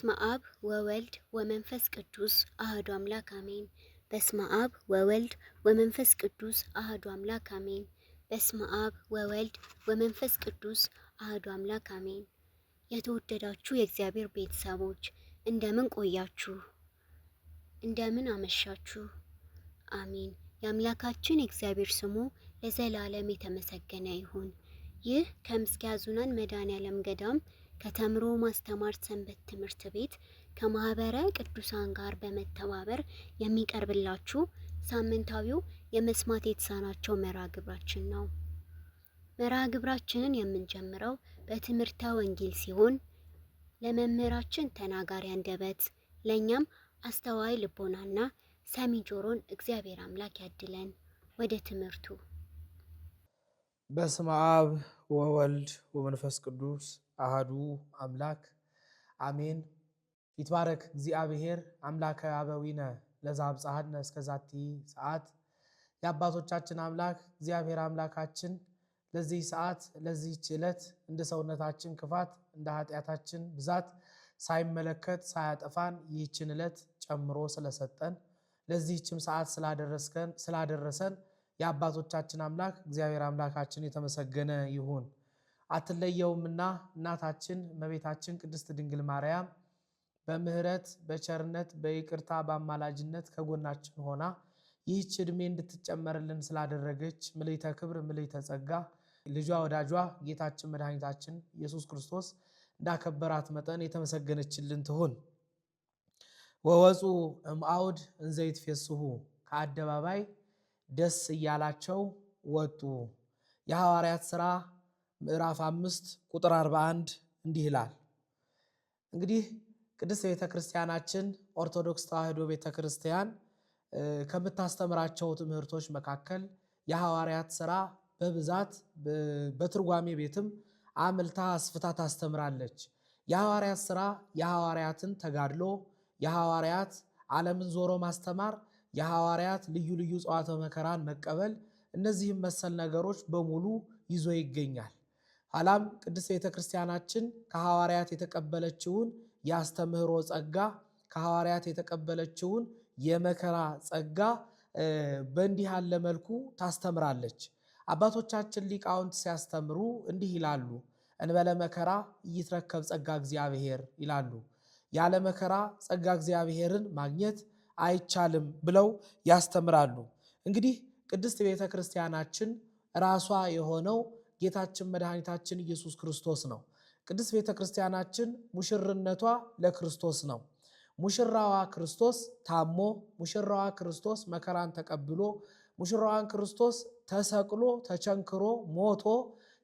በስመ አብ ወወልድ ወመንፈስ ቅዱስ አሐዱ አምላክ አሜን። በስመ አብ ወወልድ ወመንፈስ ቅዱስ አሐዱ አምላክ አሜን። በስመ አብ ወወልድ ወመንፈስ ቅዱስ አሐዱ አምላክ አሜን። የተወደዳችሁ የእግዚአብሔር ቤተሰቦች እንደምን ቆያችሁ? እንደምን አመሻችሁ? አሜን። የአምላካችን የእግዚአብሔር ስሙ ለዘላለም የተመሰገነ ይሁን። ይህ ከምስኪያ ኅዙናን መድኃኔዓለም ገዳም ከተምሮ ማስተማር ሰንበት ትምህርት ቤት ከማህበረ ቅዱሳን ጋር በመተባበር የሚቀርብላችሁ ሳምንታዊው የመስማት የተሳናቸው መርሃ ግብራችን ነው። መርሃ ግብራችንን የምንጀምረው በትምህርተ ወንጌል ሲሆን ለመምህራችን ተናጋሪ አንደበት ለእኛም አስተዋይ ልቦናና ሰሚ ጆሮን እግዚአብሔር አምላክ ያድለን። ወደ ትምህርቱ። በስመ አብ ወወልድ ወመንፈስ ቅዱስ አሐዱ አምላክ አሜን። ይትባረክ እግዚአብሔር አምላከ አበዊነ ለዘአብጽሐነ እስከዛቲ ሰዓት። የአባቶቻችን አምላክ እግዚአብሔር አምላካችን ለዚህ ሰዓት ለዚህች ዕለት እንደ ሰውነታችን ክፋት እንደ ኃጢአታችን ብዛት ሳይመለከት ሳያጠፋን ይህችን ዕለት ጨምሮ ስለሰጠን ለዚህችም ሰዓት ስላደረሰን የአባቶቻችን አምላክ እግዚአብሔር አምላካችን የተመሰገነ ይሁን። አትለየውምና እናታችን እመቤታችን ቅድስት ድንግል ማርያም በምህረት በቸርነት በይቅርታ በአማላጅነት ከጎናችን ሆና ይህች ዕድሜ እንድትጨመርልን ስላደረገች ምልዕተ ክብር ምልዕተ ጸጋ ልጇ ወዳጇ ጌታችን መድኃኒታችን ኢየሱስ ክርስቶስ እንዳከበራት መጠን የተመሰገነችልን ትሁን። ወወፁ እምአውድ እንዘ ይትፌስሑ፣ ከአደባባይ ደስ እያላቸው ወጡ። የሐዋርያት ሥራ ምዕራፍ 5 ቁጥር 41 እንዲህ ይላል። እንግዲህ ቅድስት ቤተክርስቲያናችን ኦርቶዶክስ ተዋሕዶ ቤተክርስቲያን ከምታስተምራቸው ትምህርቶች መካከል የሐዋርያት ሥራ በብዛት በትርጓሜ ቤትም አምልታ አስፍታ ታስተምራለች። የሐዋርያት ሥራ የሐዋርያትን ተጋድሎ፣ የሐዋርያት ዓለምን ዞሮ ማስተማር፣ የሐዋርያት ልዩ ልዩ ጸዋተ መከራን መቀበል፣ እነዚህም መሰል ነገሮች በሙሉ ይዞ ይገኛል። ኋላም ቅድስት ቤተክርስቲያናችን ከሐዋርያት የተቀበለችውን የአስተምህሮ ጸጋ፣ ከሐዋርያት የተቀበለችውን የመከራ ጸጋ በእንዲህ ያለ መልኩ ታስተምራለች። አባቶቻችን ሊቃውንት ሲያስተምሩ እንዲህ ይላሉ። እንበለ መከራ ይትረከብ ጸጋ እግዚአብሔር ይላሉ። ያለ መከራ ጸጋ እግዚአብሔርን ማግኘት አይቻልም ብለው ያስተምራሉ። እንግዲህ ቅድስት ቤተክርስቲያናችን ራሷ የሆነው ጌታችን መድኃኒታችን ኢየሱስ ክርስቶስ ነው። ቅድስት ቤተክርስቲያናችን ሙሽርነቷ ለክርስቶስ ነው። ሙሽራዋ ክርስቶስ ታሞ፣ ሙሽራዋ ክርስቶስ መከራን ተቀብሎ፣ ሙሽራዋን ክርስቶስ ተሰቅሎ ተቸንክሮ ሞቶ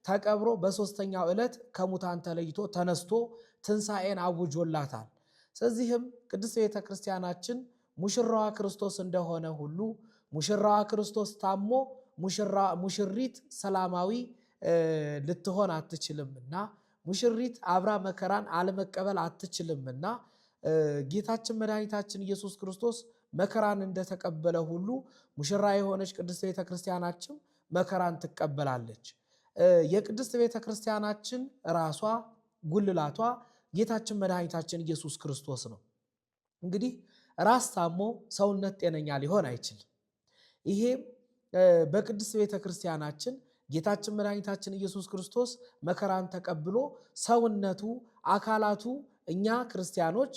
ተቀብሮ በሶስተኛው ዕለት ከሙታን ተለይቶ ተነስቶ ትንሣኤን አውጆላታል። ስለዚህም ቅድስት ቤተክርስቲያናችን ሙሽራዋ ክርስቶስ እንደሆነ ሁሉ ሙሽራዋ ክርስቶስ ታሞ ሙሽሪት ሰላማዊ ልትሆን አትችልምና፣ ሙሽሪት አብራ መከራን አለመቀበል አትችልምና ጌታችን መድኃኒታችን ኢየሱስ ክርስቶስ መከራን እንደተቀበለ ሁሉ ሙሽራ የሆነች ቅድስት ቤተክርስቲያናችን መከራን ትቀበላለች። የቅድስት ቤተክርስቲያናችን ራሷ ጉልላቷ ጌታችን መድኃኒታችን ኢየሱስ ክርስቶስ ነው። እንግዲህ ራስ ታሞ ሰውነት ጤነኛ ሊሆን አይችልም። ይሄም በቅድስት ቤተክርስቲያናችን ጌታችን መድኃኒታችን ኢየሱስ ክርስቶስ መከራን ተቀብሎ ሰውነቱ አካላቱ እኛ ክርስቲያኖች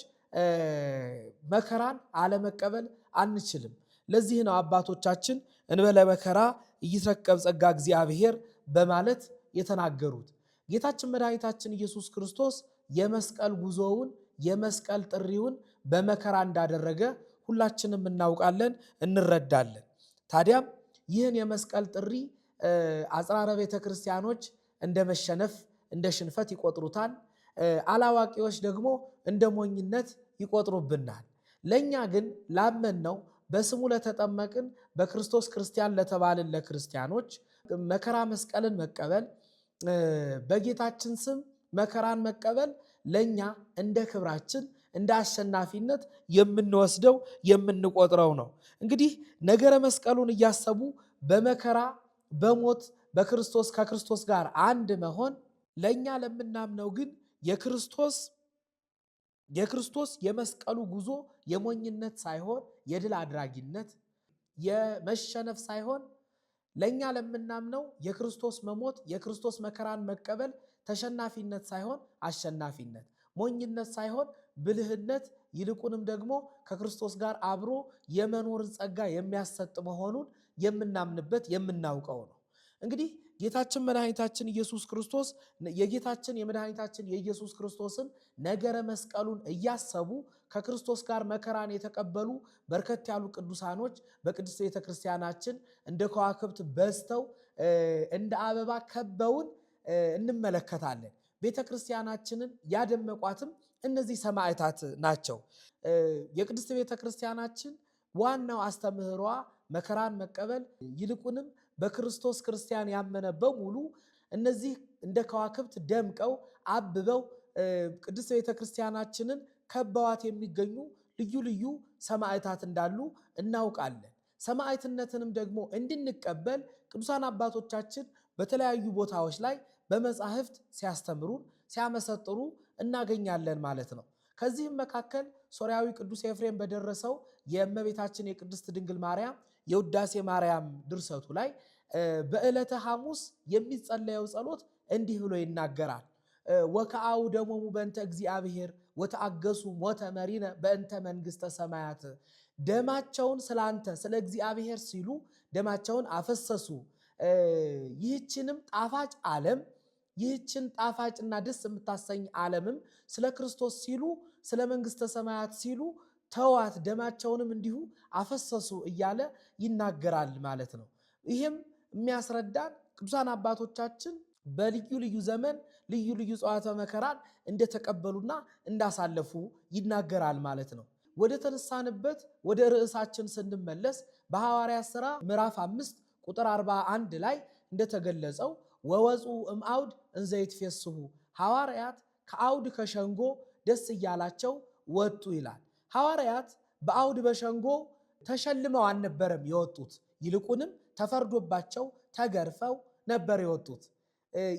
መከራን አለመቀበል አንችልም። ለዚህ ነው አባቶቻችን እንበለ መከራ ይትረከብ ጸጋ እግዚአብሔር በማለት የተናገሩት። ጌታችን መድኃኒታችን ኢየሱስ ክርስቶስ የመስቀል ጉዞውን የመስቀል ጥሪውን በመከራ እንዳደረገ ሁላችንም እናውቃለን፣ እንረዳለን። ታዲያም ይህን የመስቀል ጥሪ አጽራረ ቤተክርስቲያኖች እንደ መሸነፍ እንደ ሽንፈት ይቆጥሩታል። አላዋቂዎች ደግሞ እንደ ሞኝነት ይቆጥሩብናል። ለእኛ ግን ላመንነው በስሙ ለተጠመቅን በክርስቶስ ክርስቲያን ለተባልን ለክርስቲያኖች መከራ መስቀልን መቀበል፣ በጌታችን ስም መከራን መቀበል ለእኛ እንደ ክብራችን እንደ አሸናፊነት የምንወስደው የምንቆጥረው ነው። እንግዲህ ነገረ መስቀሉን እያሰቡ በመከራ በሞት በክርስቶስ ከክርስቶስ ጋር አንድ መሆን ለእኛ ለምናምነው ግን የክርስቶስ የክርስቶስ የመስቀሉ ጉዞ የሞኝነት ሳይሆን የድል አድራጊነት፣ የመሸነፍ ሳይሆን ለኛ ለምናምነው የክርስቶስ መሞት የክርስቶስ መከራን መቀበል ተሸናፊነት ሳይሆን አሸናፊነት፣ ሞኝነት ሳይሆን ብልህነት፣ ይልቁንም ደግሞ ከክርስቶስ ጋር አብሮ የመኖርን ጸጋ የሚያሰጥ መሆኑን የምናምንበት የምናውቀው ነው። እንግዲህ ጌታችን መድኃኒታችን ኢየሱስ ክርስቶስ የጌታችን የመድኃኒታችን የኢየሱስ ክርስቶስን ነገረ መስቀሉን እያሰቡ ከክርስቶስ ጋር መከራን የተቀበሉ በርከት ያሉ ቅዱሳኖች በቅድስት ቤተክርስቲያናችን እንደ ከዋክብት በዝተው እንደ አበባ ከበውን እንመለከታለን። ቤተክርስቲያናችንን ያደመቋትም እነዚህ ሰማዕታት ናቸው። የቅድስት ቤተክርስቲያናችን ዋናው አስተምህሯ መከራን መቀበል፣ ይልቁንም በክርስቶስ ክርስቲያን ያመነ በሙሉ እነዚህ እንደ ከዋክብት ደምቀው አብበው ቅድስት ቤተክርስቲያናችንን ከበዋት የሚገኙ ልዩ ልዩ ሰማዕታት እንዳሉ እናውቃለን። ሰማዕትነትንም ደግሞ እንድንቀበል ቅዱሳን አባቶቻችን በተለያዩ ቦታዎች ላይ በመጻሕፍት ሲያስተምሩን ሲያመሰጥሩ እናገኛለን ማለት ነው። ከዚህም መካከል ሶርያዊ ቅዱስ ኤፍሬም በደረሰው የእመቤታችን የቅድስት ድንግል ማርያም የውዳሴ ማርያም ድርሰቱ ላይ በዕለተ ሐሙስ የሚጸለየው ጸሎት እንዲህ ብሎ ይናገራል። ወከአው ደሞሙ በእንተ እግዚአብሔር ወተአገሱ ሞተ መሪነ በእንተ መንግሥተ ሰማያት። ደማቸውን ስላንተ ስለ እግዚአብሔር ሲሉ ደማቸውን አፈሰሱ። ይህችንም ጣፋጭ ዓለም ይህችን ጣፋጭና ደስ የምታሰኝ ዓለምም ስለ ክርስቶስ ሲሉ ስለ መንግሥተ ሰማያት ሲሉ ተዋት፣ ደማቸውንም እንዲሁ አፈሰሱ እያለ ይናገራል ማለት ነው። ይህም የሚያስረዳን ቅዱሳን አባቶቻችን በልዩ ልዩ ዘመን ልዩ ልዩ ጽዋተ መከራን እንደተቀበሉና እንዳሳለፉ ይናገራል ማለት ነው። ወደ ተነሳንበት ወደ ርዕሳችን ስንመለስ በሐዋርያት ሥራ ምዕራፍ 5 ቁጥር 41 ላይ እንደተገለጸው ወወፁ እምአውድ እንዘ ይትፌስሑ፣ ሐዋርያት ከአውድ ከሸንጎ ደስ እያላቸው ወጡ ይላል። ሐዋርያት በአውድ በሸንጎ ተሸልመው አልነበረም የወጡት፣ ይልቁንም ተፈርዶባቸው ተገርፈው ነበር የወጡት።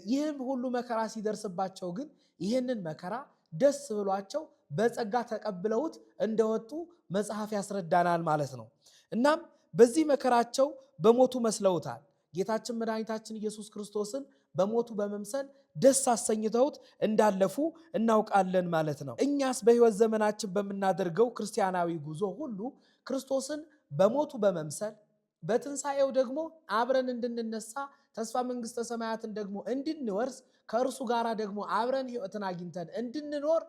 ይህም ሁሉ መከራ ሲደርስባቸው ግን ይህንን መከራ ደስ ብሏቸው በጸጋ ተቀብለውት እንደወጡ መጽሐፍ ያስረዳናል ማለት ነው። እናም በዚህ መከራቸው በሞቱ መስለውታል። ጌታችን መድኃኒታችን ኢየሱስ ክርስቶስን በሞቱ በመምሰል ደስ አሰኝተውት እንዳለፉ እናውቃለን ማለት ነው። እኛስ በሕይወት ዘመናችን በምናደርገው ክርስቲያናዊ ጉዞ ሁሉ ክርስቶስን በሞቱ በመምሰል በትንሣኤው ደግሞ አብረን እንድንነሳ ተስፋ መንግሥተ ሰማያትን ደግሞ እንድንወርስ ከእርሱ ጋር ደግሞ አብረን ሕይወትን አግኝተን እንድንኖር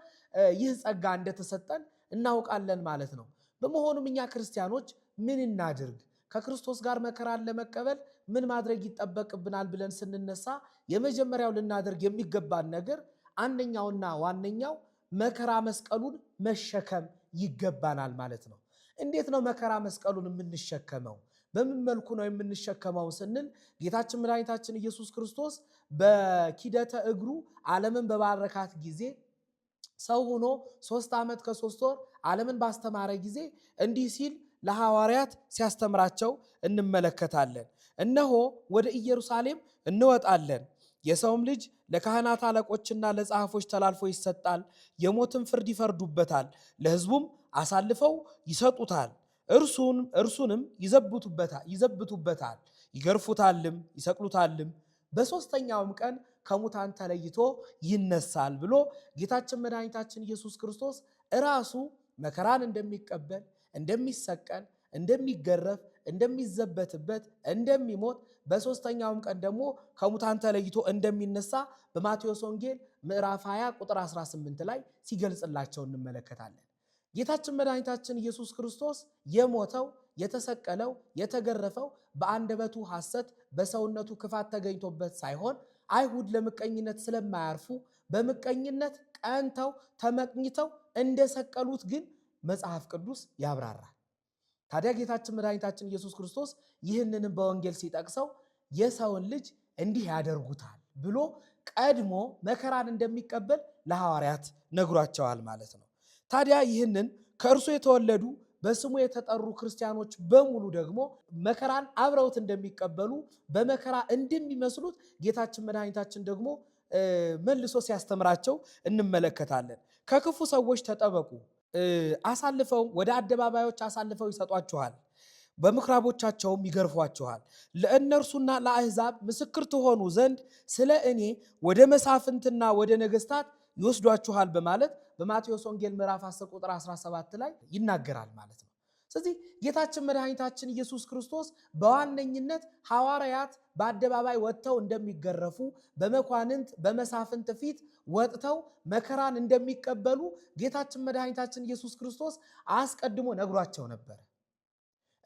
ይህ ጸጋ እንደተሰጠን እናውቃለን ማለት ነው። በመሆኑም እኛ ክርስቲያኖች ምን እናድርግ? ከክርስቶስ ጋር መከራን ለመቀበል ምን ማድረግ ይጠበቅብናል ብለን ስንነሳ የመጀመሪያው ልናደርግ የሚገባን ነገር አንደኛውና ዋነኛው መከራ መስቀሉን መሸከም ይገባናል ማለት ነው። እንዴት ነው መከራ መስቀሉን የምንሸከመው? በምን መልኩ ነው የምንሸከመው ስንል ጌታችን መድኃኒታችን ኢየሱስ ክርስቶስ በኪደተ እግሩ ዓለምን በባረካት ጊዜ ሰው ሆኖ 3 ዓመት ከ3 ወር ዓለምን ባስተማረ ጊዜ እንዲህ ሲል ለሐዋርያት ሲያስተምራቸው እንመለከታለን። እነሆ ወደ ኢየሩሳሌም እንወጣለን፣ የሰውም ልጅ ለካህናት አለቆችና ለጸሐፎች ተላልፎ ይሰጣል፣ የሞትን ፍርድ ይፈርዱበታል፣ ለሕዝቡም አሳልፈው ይሰጡታል፣ እርሱንም ይዘብቱበታል፣ ይገርፉታልም፣ ይሰቅሉታልም፣ በሦስተኛውም ቀን ከሙታን ተለይቶ ይነሳል ብሎ ጌታችን መድኃኒታችን ኢየሱስ ክርስቶስ እራሱ መከራን እንደሚቀበል እንደሚሰቀል፣ እንደሚገረፍ፣ እንደሚዘበትበት፣ እንደሚሞት በሦስተኛውም ቀን ደግሞ ከሙታን ተለይቶ እንደሚነሳ በማቴዎስ ወንጌል ምዕራፍ 20 ቁጥር 18 ላይ ሲገልጽላቸው እንመለከታለን። ጌታችን መድኃኒታችን ኢየሱስ ክርስቶስ የሞተው የተሰቀለው የተገረፈው በአንደበቱ ሐሰት በሰውነቱ ክፋት ተገኝቶበት ሳይሆን አይሁድ ለምቀኝነት ስለማያርፉ በምቀኝነት ቀንተው ተመቅኝተው እንደሰቀሉት ግን መጽሐፍ ቅዱስ ያብራራል። ታዲያ ጌታችን መድኃኒታችን ኢየሱስ ክርስቶስ ይህንንም በወንጌል ሲጠቅሰው የሰውን ልጅ እንዲህ ያደርጉታል ብሎ ቀድሞ መከራን እንደሚቀበል ለሐዋርያት ነግሯቸዋል ማለት ነው። ታዲያ ይህንን ከእርሱ የተወለዱ በስሙ የተጠሩ ክርስቲያኖች በሙሉ ደግሞ መከራን አብረውት እንደሚቀበሉ በመከራ እንደሚመስሉት ጌታችን መድኃኒታችን ደግሞ መልሶ ሲያስተምራቸው እንመለከታለን። ከክፉ ሰዎች ተጠበቁ፣ አሳልፈው ወደ አደባባዮች አሳልፈው ይሰጧችኋል፣ በምኩራቦቻቸውም ይገርፏችኋል። ለእነርሱና ለአሕዛብ ምስክር ትሆኑ ዘንድ ስለ እኔ ወደ መሳፍንትና ወደ ነገሥታት ይወስዷችኋል በማለት በማቴዎስ ወንጌል ምዕራፍ 10 ቁጥር 17 ላይ ይናገራል ማለት ነው። ስለዚህ ጌታችን መድኃኒታችን ኢየሱስ ክርስቶስ በዋነኝነት ሐዋርያት በአደባባይ ወጥተው እንደሚገረፉ፣ በመኳንንት በመሳፍንት ፊት ወጥተው መከራን እንደሚቀበሉ ጌታችን መድኃኒታችን ኢየሱስ ክርስቶስ አስቀድሞ ነግሯቸው ነበር።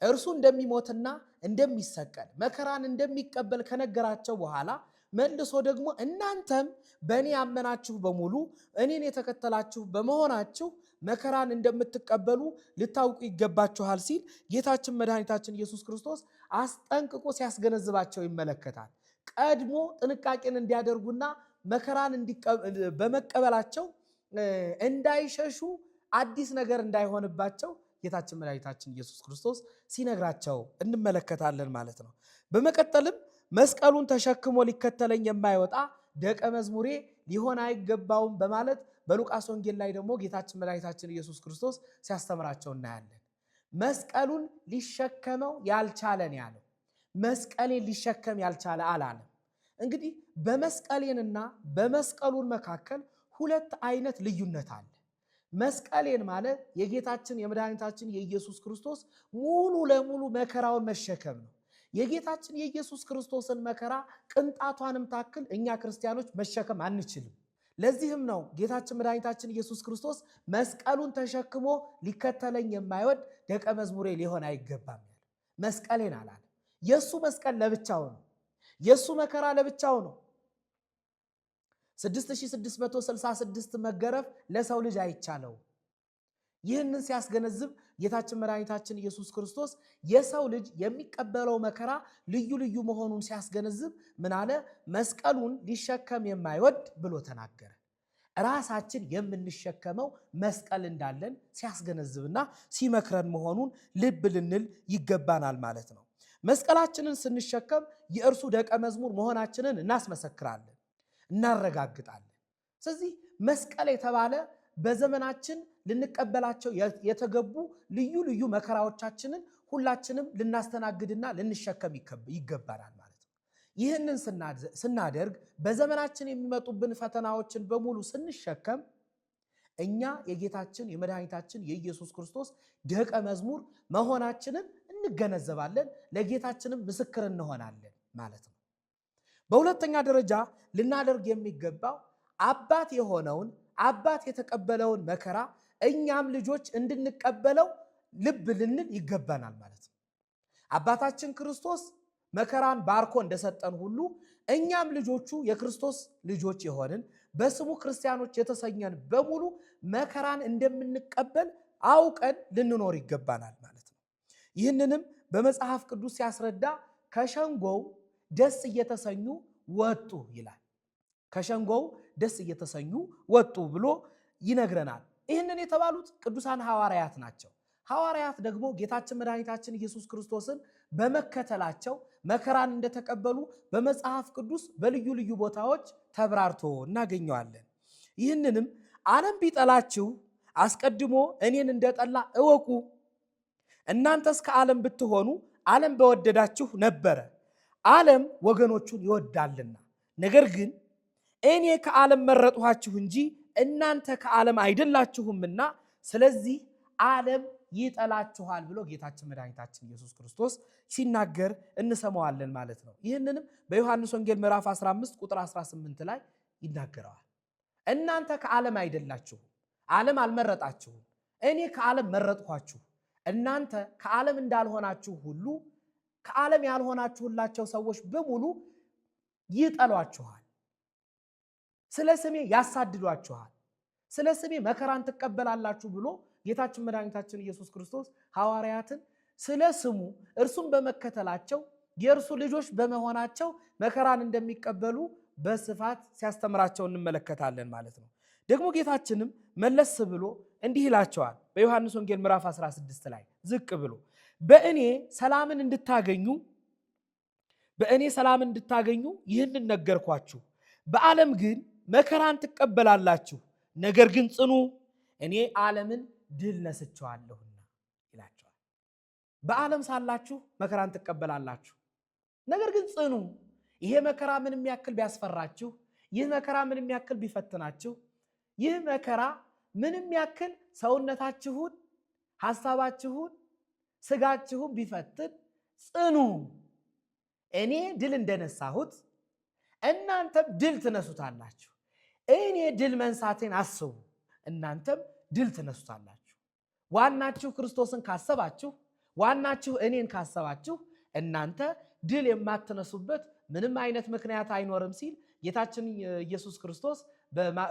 እርሱ እንደሚሞትና እንደሚሰቀል መከራን እንደሚቀበል ከነገራቸው በኋላ መልሶ ደግሞ እናንተም በእኔ ያመናችሁ በሙሉ እኔን የተከተላችሁ በመሆናችሁ መከራን እንደምትቀበሉ ልታውቁ ይገባችኋል ሲል ጌታችን መድኃኒታችን ኢየሱስ ክርስቶስ አስጠንቅቆ ሲያስገነዝባቸው ይመለከታል። ቀድሞ ጥንቃቄን እንዲያደርጉና መከራን በመቀበላቸው እንዳይሸሹ፣ አዲስ ነገር እንዳይሆንባቸው ጌታችን መድኃኒታችን ኢየሱስ ክርስቶስ ሲነግራቸው እንመለከታለን ማለት ነው። በመቀጠልም መስቀሉን ተሸክሞ ሊከተለኝ የማይወጣ ደቀ መዝሙሬ ሊሆን አይገባውም በማለት በሉቃስ ወንጌል ላይ ደግሞ ጌታችን መድኃኒታችን ኢየሱስ ክርስቶስ ሲያስተምራቸው እናያለን። መስቀሉን ሊሸከመው ያልቻለን ያለው መስቀሌን ሊሸከም ያልቻለ አላለም። እንግዲህ በመስቀሌንና በመስቀሉን መካከል ሁለት አይነት ልዩነት አለ። መስቀሌን ማለት የጌታችን የመድኃኒታችን የኢየሱስ ክርስቶስ ሙሉ ለሙሉ መከራውን መሸከም ነው። የጌታችን የኢየሱስ ክርስቶስን መከራ ቅንጣቷንም ታክል እኛ ክርስቲያኖች መሸከም አንችልም። ለዚህም ነው ጌታችን መድኃኒታችን ኢየሱስ ክርስቶስ መስቀሉን ተሸክሞ ሊከተለኝ የማይወድ ደቀ መዝሙሬ ሊሆን አይገባም ያለው። መስቀሌን አላለም። የሱ መስቀል ለብቻው ነው። የሱ መከራ ለብቻው ነው። 6666 መገረፍ ለሰው ልጅ አይቻለው። ይህንን ሲያስገነዝብ ጌታችን መድኃኒታችን ኢየሱስ ክርስቶስ የሰው ልጅ የሚቀበለው መከራ ልዩ ልዩ መሆኑን ሲያስገነዝብ ምን አለ? መስቀሉን ሊሸከም የማይወድ ብሎ ተናገረ። ራሳችን የምንሸከመው መስቀል እንዳለን ሲያስገነዝብና ሲመክረን መሆኑን ልብ ልንል ይገባናል ማለት ነው። መስቀላችንን ስንሸከም የእርሱ ደቀ መዝሙር መሆናችንን እናስመሰክራለን፣ እናረጋግጣለን። ስለዚህ መስቀል የተባለ በዘመናችን ልንቀበላቸው የተገቡ ልዩ ልዩ መከራዎቻችንን ሁላችንም ልናስተናግድና ልንሸከም ይገባናል ማለት ነው። ይህንን ስናደርግ በዘመናችን የሚመጡብን ፈተናዎችን በሙሉ ስንሸከም እኛ የጌታችን የመድኃኒታችን የኢየሱስ ክርስቶስ ደቀ መዝሙር መሆናችንን እንገነዘባለን፣ ለጌታችንም ምስክር እንሆናለን ማለት ነው። በሁለተኛ ደረጃ ልናደርግ የሚገባው አባት የሆነውን አባት የተቀበለውን መከራ እኛም ልጆች እንድንቀበለው ልብ ልንል ይገባናል ማለት ነው። አባታችን ክርስቶስ መከራን ባርኮ እንደሰጠን ሁሉ እኛም ልጆቹ የክርስቶስ ልጆች የሆንን በስሙ ክርስቲያኖች የተሰኘን በሙሉ መከራን እንደምንቀበል አውቀን ልንኖር ይገባናል ማለት ነው። ይህንንም በመጽሐፍ ቅዱስ ሲያስረዳ ከሸንጎው ደስ እየተሰኙ ወጡ ይላል። ከሸንጎው ደስ እየተሰኙ ወጡ ብሎ ይነግረናል። ይህንን የተባሉት ቅዱሳን ሐዋርያት ናቸው። ሐዋርያት ደግሞ ጌታችን መድኃኒታችን ኢየሱስ ክርስቶስን በመከተላቸው መከራን እንደተቀበሉ በመጽሐፍ ቅዱስ በልዩ ልዩ ቦታዎች ተብራርቶ እናገኘዋለን። ይህንንም ዓለም ቢጠላችሁ አስቀድሞ እኔን እንደጠላ እወቁ። እናንተስ ከዓለም ብትሆኑ ዓለም በወደዳችሁ ነበረ፣ ዓለም ወገኖቹን ይወዳልና። ነገር ግን እኔ ከዓለም መረጥኋችሁ እንጂ እናንተ ከዓለም አይደላችሁምና ስለዚህ ዓለም ይጠላችኋል ብሎ ጌታችን መድኃኒታችን ኢየሱስ ክርስቶስ ሲናገር እንሰማዋለን ማለት ነው። ይህንንም በዮሐንስ ወንጌል ምዕራፍ 15 ቁጥር 18 ላይ ይናገረዋል። እናንተ ከዓለም አይደላችሁም፣ ዓለም አልመረጣችሁም፣ እኔ ከዓለም መረጥኋችሁ። እናንተ ከዓለም እንዳልሆናችሁ ሁሉ ከዓለም ያልሆናችሁላቸው ሰዎች በሙሉ ይጠሏችኋል፣ ስለ ስሜ ያሳድዷችኋል፣ ስለ ስሜ መከራን ትቀበላላችሁ ብሎ ጌታችን መድኃኒታችን ኢየሱስ ክርስቶስ ሐዋርያትን ስለ ስሙ እርሱን በመከተላቸው የእርሱ ልጆች በመሆናቸው መከራን እንደሚቀበሉ በስፋት ሲያስተምራቸው እንመለከታለን ማለት ነው። ደግሞ ጌታችንም መለስ ብሎ እንዲህ ይላቸዋል በዮሐንስ ወንጌል ምዕራፍ 16 ላይ ዝቅ ብሎ በእኔ ሰላምን እንድታገኙ ይህንን ነገርኳችሁ። በዓለም ግን መከራን ትቀበላላችሁ፣ ነገር ግን ጽኑ፣ እኔ ዓለምን ድል ነስቼዋለሁና ይላቸዋል። በዓለም ሳላችሁ መከራን ትቀበላላችሁ፣ ነገር ግን ጽኑ። ይሄ መከራ ምንም ያክል ቢያስፈራችሁ፣ ይህ መከራ ምንም ያክል ቢፈትናችሁ፣ ይህ መከራ ምንም ያክል ሰውነታችሁን፣ ሐሳባችሁን፣ ስጋችሁን ቢፈትን ጽኑ። እኔ ድል እንደነሳሁት እናንተም ድል ትነሱታላችሁ። እኔ ድል መንሳቴን አስቡ፣ እናንተም ድል ትነሱታላችሁ። ዋናችሁ ክርስቶስን ካሰባችሁ፣ ዋናችሁ እኔን ካሰባችሁ እናንተ ድል የማትነሱበት ምንም አይነት ምክንያት አይኖርም ሲል ጌታችን ኢየሱስ ክርስቶስ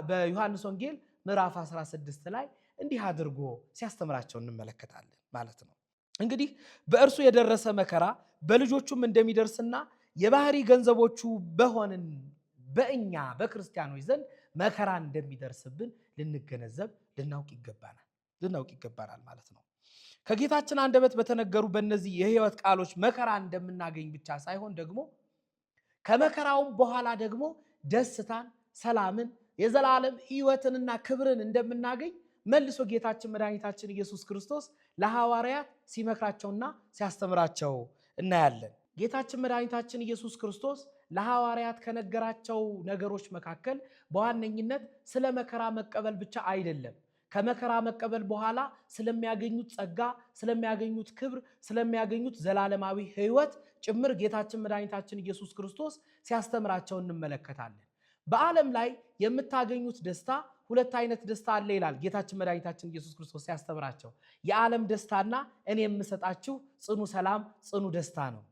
በዮሐንስ ወንጌል ምዕራፍ 16 ላይ እንዲህ አድርጎ ሲያስተምራቸው እንመለከታለን ማለት ነው። እንግዲህ በእርሱ የደረሰ መከራ በልጆቹም እንደሚደርስና የባህሪ ገንዘቦቹ በሆንን በእኛ በክርስቲያኖች ዘንድ መከራ እንደሚደርስብን ልንገነዘብ ልናውቅ ይገባናል ማለት ነው። ከጌታችን አንደበት በተነገሩ በእነዚህ የሕይወት ቃሎች መከራ እንደምናገኝ ብቻ ሳይሆን ደግሞ ከመከራውም በኋላ ደግሞ ደስታን፣ ሰላምን፣ የዘላለም ሕይወትንና ክብርን እንደምናገኝ መልሶ ጌታችን መድኃኒታችን ኢየሱስ ክርስቶስ ለሐዋርያት ሲመክራቸውና ሲያስተምራቸው እናያለን። ጌታችን መድኃኒታችን ኢየሱስ ክርስቶስ ለሐዋርያት ከነገራቸው ነገሮች መካከል በዋነኝነት ስለ መከራ መቀበል ብቻ አይደለም፣ ከመከራ መቀበል በኋላ ስለሚያገኙት ጸጋ፣ ስለሚያገኙት ክብር፣ ስለሚያገኙት ዘላለማዊ ሕይወት ጭምር ጌታችን መድኃኒታችን ኢየሱስ ክርስቶስ ሲያስተምራቸው እንመለከታለን። በዓለም ላይ የምታገኙት ደስታ ሁለት አይነት ደስታ አለ ይላል ጌታችን መድኃኒታችን ኢየሱስ ክርስቶስ ሲያስተምራቸው። የዓለም ደስታና እኔ የምሰጣችሁ ጽኑ ሰላም፣ ጽኑ ደስታ ነው።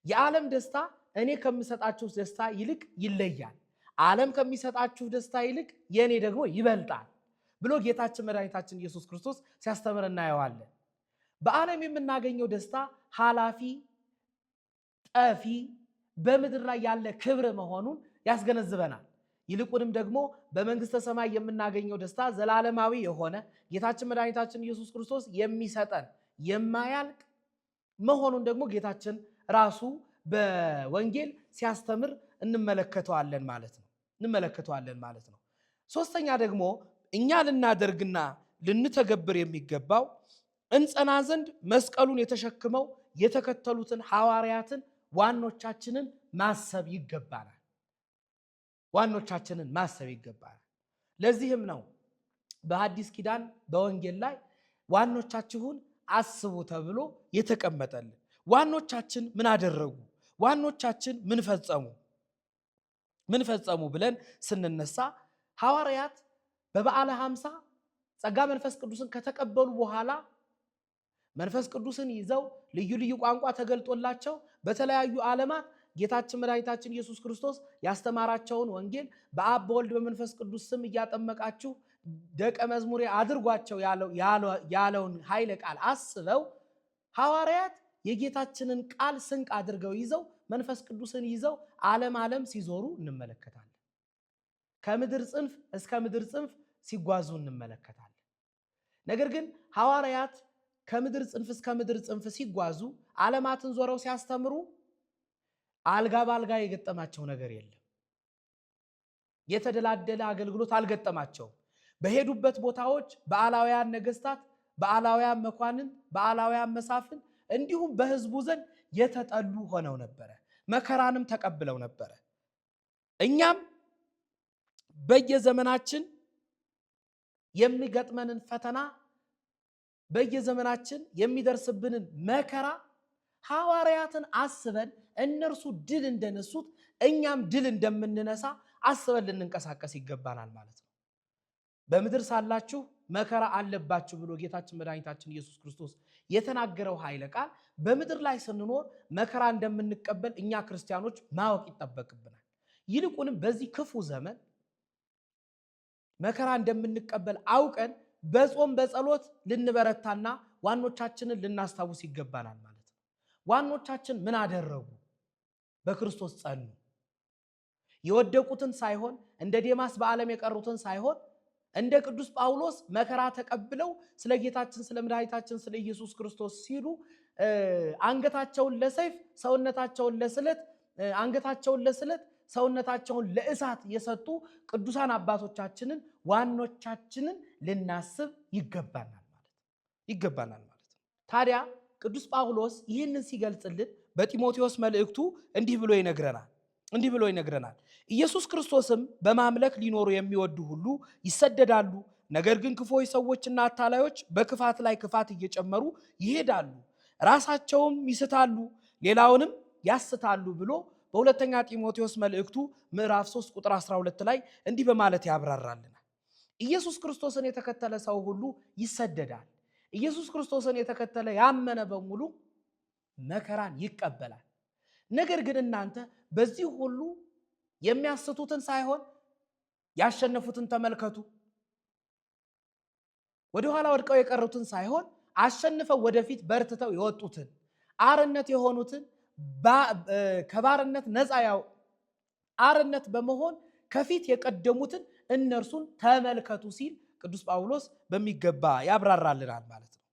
የዓለም ደስታ እኔ ከምሰጣችሁ ደስታ ይልቅ ይለያል። ዓለም ከሚሰጣችሁ ደስታ ይልቅ የእኔ ደግሞ ይበልጣል ብሎ ጌታችን መድኃኒታችን ኢየሱስ ክርስቶስ ሲያስተምር እናየዋለን። በዓለም የምናገኘው ደስታ ኃላፊ፣ ጠፊ፣ በምድር ላይ ያለ ክብር መሆኑን ያስገነዝበናል። ይልቁንም ደግሞ በመንግስተ ሰማይ የምናገኘው ደስታ ዘላለማዊ የሆነ ጌታችን መድኃኒታችን ኢየሱስ ክርስቶስ የሚሰጠን የማያልቅ መሆኑን ደግሞ ጌታችን ራሱ በወንጌል ሲያስተምር እንመለከተዋለን ማለት ነው። ሶስተኛ ደግሞ እኛ ልናደርግና ልንተገብር የሚገባው እንጸና ዘንድ መስቀሉን የተሸክመው የተከተሉትን ሐዋርያትን ዋኖቻችንን ማሰብ ይገባናል። ለዚህም ነው በሐዲስ ኪዳን በወንጌል ላይ ዋኖቻችሁን አስቡ ተብሎ የተቀመጠልን። ዋኖቻችን ምን አደረጉ? ዋኖቻችን ምን ፈጸሙ ብለን ስንነሳ ሐዋርያት በበዓለ ሀምሳ ጸጋ መንፈስ ቅዱስን ከተቀበሉ በኋላ መንፈስ ቅዱስን ይዘው ልዩ ልዩ ቋንቋ ተገልጦላቸው በተለያዩ ዓለማት ጌታችን መድኃኒታችን ኢየሱስ ክርስቶስ ያስተማራቸውን ወንጌል በአብ በወልድ በመንፈስ ቅዱስ ስም እያጠመቃችሁ ደቀ መዝሙሬ አድርጓቸው ያለውን ኃይለ ቃል አስበው ሐዋርያት የጌታችንን ቃል ስንቅ አድርገው ይዘው መንፈስ ቅዱስን ይዘው ዓለም ሲዞሩ እንመለከታለን። ከምድር ጽንፍ እስከ ምድር ጽንፍ ሲጓዙ እንመለከታለን። ነገር ግን ሐዋርያት ከምድር ጽንፍ እስከ ምድር ጽንፍ ሲጓዙ ዓለማትን ዞረው ሲያስተምሩ አልጋ ባልጋ የገጠማቸው ነገር የለም። የተደላደለ አገልግሎት አልገጠማቸውም። በሄዱበት ቦታዎች በዓላውያን ነገስታት፣ በዓላውያን መኳንን፣ በዓላውያን መሳፍን እንዲሁም በሕዝቡ ዘንድ የተጠሉ ሆነው ነበረ። መከራንም ተቀብለው ነበረ። እኛም በየዘመናችን የሚገጥመንን ፈተና፣ በየዘመናችን የሚደርስብንን መከራ ሐዋርያትን አስበን እነርሱ ድል እንደነሱት እኛም ድል እንደምንነሳ አስበን ልንንቀሳቀስ ይገባናል ማለት ነው። በምድር ሳላችሁ መከራ አለባችሁ ብሎ ጌታችን መድኃኒታችን ኢየሱስ ክርስቶስ የተናገረው ኃይለ ቃል በምድር ላይ ስንኖር መከራ እንደምንቀበል እኛ ክርስቲያኖች ማወቅ ይጠበቅብናል። ይልቁንም በዚህ ክፉ ዘመን መከራ እንደምንቀበል አውቀን በጾም በጸሎት ልንበረታና ዋኖቻችንን ልናስታውስ ይገባናል ማለት ነው። ዋኖቻችን ምን አደረጉ? በክርስቶስ ጸኑ። የወደቁትን ሳይሆን እንደ ዴማስ በዓለም የቀሩትን ሳይሆን እንደ ቅዱስ ጳውሎስ መከራ ተቀብለው ስለ ጌታችን ስለ መድኃኒታችን ስለ ኢየሱስ ክርስቶስ ሲሉ አንገታቸውን ለሰይፍ ሰውነታቸውን ለስለት አንገታቸውን ለስለት ሰውነታቸውን ለእሳት የሰጡ ቅዱሳን አባቶቻችንን ዋኖቻችንን ልናስብ ይገባናል ማለት ነው። ታዲያ ቅዱስ ጳውሎስ ይህንን ሲገልጽልን በጢሞቴዎስ መልእክቱ እንዲህ ብሎ ይነግረናል። ኢየሱስ ክርስቶስም በማምለክ ሊኖሩ የሚወዱ ሁሉ ይሰደዳሉ። ነገር ግን ክፉዎች ሰዎችና አታላዮች በክፋት ላይ ክፋት እየጨመሩ ይሄዳሉ፣ ራሳቸውም ይስታሉ፣ ሌላውንም ያስታሉ ብሎ በሁለተኛ ጢሞቴዎስ መልእክቱ ምዕራፍ 3 ቁጥር 12 ላይ እንዲህ በማለት ያብራራልናል። ኢየሱስ ክርስቶስን የተከተለ ሰው ሁሉ ይሰደዳል። ኢየሱስ ክርስቶስን የተከተለ ያመነ በሙሉ መከራን ይቀበላል። ነገር ግን እናንተ በዚህ ሁሉ የሚያስቱትን ሳይሆን ያሸነፉትን ተመልከቱ። ወደ ኋላ ወድቀው የቀሩትን ሳይሆን አሸንፈው ወደፊት በርትተው የወጡትን አርነት የሆኑትን ከባርነት ነፃ አርነት በመሆን ከፊት የቀደሙትን እነርሱን ተመልከቱ ሲል ቅዱስ ጳውሎስ በሚገባ ያብራራልናል ማለት ነው።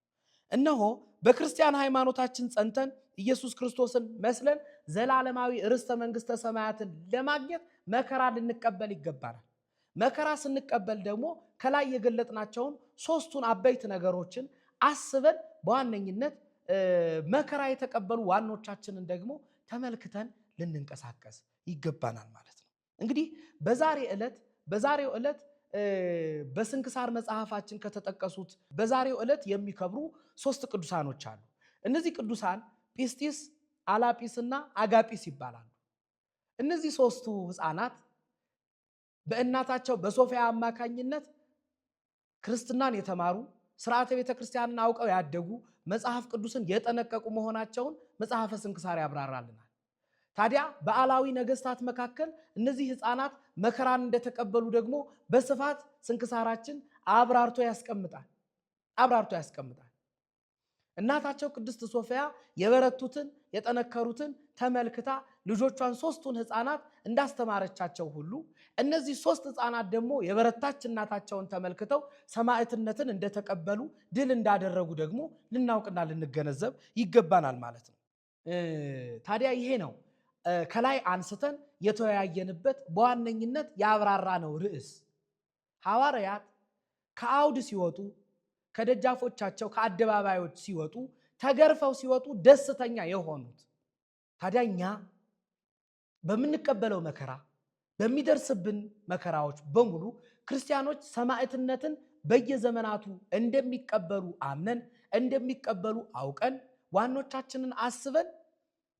እነሆ በክርስቲያን ሃይማኖታችን ጸንተን ኢየሱስ ክርስቶስን መስለን ዘላለማዊ ርስተ መንግስተ ሰማያትን ለማግኘት መከራ ልንቀበል ይገባናል። መከራ ስንቀበል ደግሞ ከላይ የገለጥናቸውን ሶስቱን አበይት ነገሮችን አስበን በዋነኝነት መከራ የተቀበሉ ዋኖቻችንን ደግሞ ተመልክተን ልንንቀሳቀስ ይገባናል ማለት ነው። እንግዲህ በዛሬው ዕለት በስንክሳር መጽሐፋችን ከተጠቀሱት በዛሬው ዕለት የሚከብሩ 3 ቅዱሳኖች አሉ። እነዚህ ቅዱሳን ጲስጢስ፣ አላጲስና አጋጲስ ይባላሉ። እነዚህ 3ቱ ሕፃናት በእናታቸው በሶፊያ አማካኝነት ክርስትናን የተማሩ ስርዓተ ቤተክርስቲያንን አውቀው ያደጉ መጽሐፍ ቅዱስን የጠነቀቁ መሆናቸውን መጽሐፈ ስንክሳር ያብራራልናል። ታዲያ በአላዊ ነገስታት መካከል እነዚህ ሕፃናት መከራን እንደተቀበሉ ደግሞ በስፋት ስንክሳራችን አብራርቶ ያስቀምጣል። እናታቸው ቅድስት ሶፊያ የበረቱትን የጠነከሩትን ተመልክታ ልጆቿን 3ቱን ሕፃናት እንዳስተማረቻቸው ሁሉ እነዚህ 3 ሕፃናት ደግሞ የበረታች እናታቸውን ተመልክተው ሰማዕትነትን እንደተቀበሉ ድል እንዳደረጉ ደግሞ ልናውቅና ልንገነዘብ ይገባናል ማለት ነው። ታዲያ ይሄ ነው ከላይ አንስተን የተወያየንበት በዋነኝነት ያብራራ ነው ርዕስ። ሐዋርያት ከአውድ ሲወጡ ከደጃፎቻቸው ከአደባባዮች ሲወጡ ተገርፈው ሲወጡ ደስተኛ የሆኑት ታዲያ እኛ በምንቀበለው መከራ በሚደርስብን መከራዎች በሙሉ ክርስቲያኖች ሰማዕትነትን በየዘመናቱ እንደሚቀበሉ አምነን እንደሚቀበሉ አውቀን ዋኖቻችንን አስበን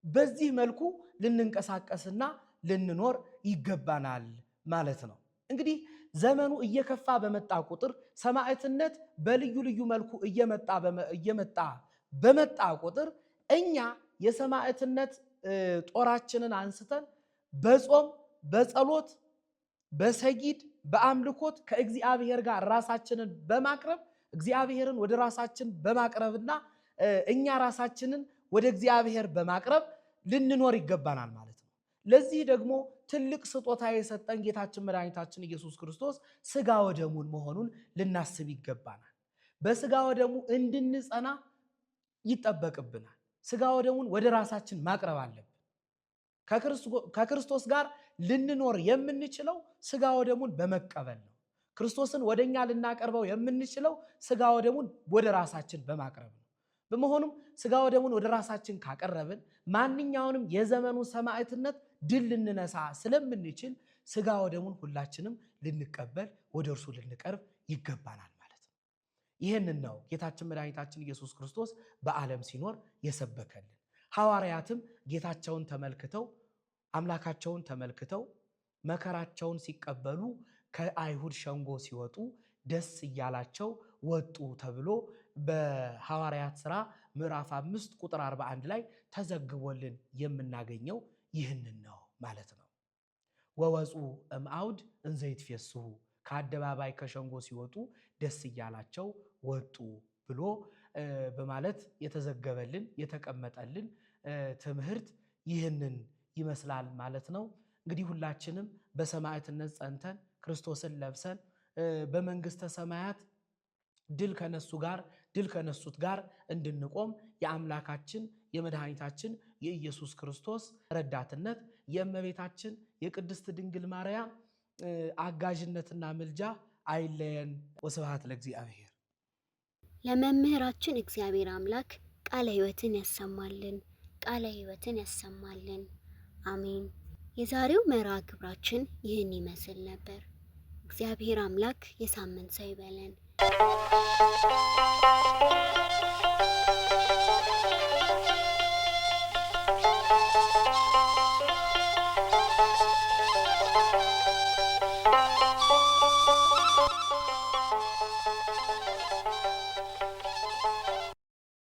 በዚህ መልኩ ልንንቀሳቀስና ልንኖር ይገባናል ማለት ነው። እንግዲህ ዘመኑ እየከፋ በመጣ ቁጥር ሰማዕትነት በልዩ ልዩ መልኩ እየመጣ በመጣ ቁጥር እኛ የሰማዕትነት ጦራችንን አንስተን በጾም በጸሎት በሰጊድ በአምልኮት ከእግዚአብሔር ጋር ራሳችንን በማቅረብ እግዚአብሔርን ወደ ራሳችን በማቅረብና እኛ ራሳችንን ወደ እግዚአብሔር በማቅረብ ልንኖር ይገባናል ማለት ነው። ለዚህ ደግሞ ትልቅ ስጦታ የሰጠን ጌታችን መድኃኒታችን ኢየሱስ ክርስቶስ ስጋ ወደሙን መሆኑን ልናስብ ይገባናል። በስጋ ወደሙ እንድንጸና ይጠበቅብናል። ስጋ ወደሙን ወደ ራሳችን ማቅረብ አለብን። ከክርስቶስ ጋር ልንኖር የምንችለው ስጋ ወደሙን በመቀበል ነው። ክርስቶስን ወደኛ ልናቀርበው የምንችለው ስጋ ወደሙን ወደ ራሳችን በማቅረብ ነው። በመሆኑም ስጋ ወደሙን ወደ ራሳችን ካቀረብን ማንኛውንም የዘመኑ ሰማዕትነት ድል ልንነሳ ስለምንችል ስጋ ወደሙን ሁላችንም ልንቀበል ወደ እርሱ ልንቀርብ ይገባናል ማለት ነው። ይህንን ነው ጌታችን መድኃኒታችን ኢየሱስ ክርስቶስ በዓለም ሲኖር የሰበከልን። ሐዋርያትም ጌታቸውን ተመልክተው አምላካቸውን ተመልክተው መከራቸውን ሲቀበሉ ከአይሁድ ሸንጎ ሲወጡ ደስ እያላቸው ወጡ ተብሎ በሐዋርያት ሥራ ምዕራፍ 5 ቁጥር 41 ላይ ተዘግቦልን የምናገኘው ይህንን ነው ማለት ነው። ወወፁ እምአውድ እንዘ ይትፌስሑ፣ ከአደባባይ ከሸንጎ ሲወጡ ደስ እያላቸው ወጡ ብሎ በማለት የተዘገበልን የተቀመጠልን ትምህርት ይህንን ይመስላል ማለት ነው። እንግዲህ ሁላችንም በሰማዕትነት ጸንተን ክርስቶስን ለብሰን በመንግስተ ሰማያት ድል ከነሱት ጋር እንድንቆም የአምላካችን የመድኃኒታችን የኢየሱስ ክርስቶስ ረዳትነት የእመቤታችን የቅድስት ድንግል ማርያም አጋዥነትና ምልጃ አይለየን። ወስብሐት ለእግዚአብሔር። ለመምህራችን እግዚአብሔር አምላክ ቃለ ሕይወትን ያሰማልን፣ ቃለ ሕይወትን ያሰማልን። አሜን። የዛሬው መርሃ ግብራችን ይህን ይመስል ነበር። እግዚአብሔር አምላክ የሳምንት ሰው ይበለን።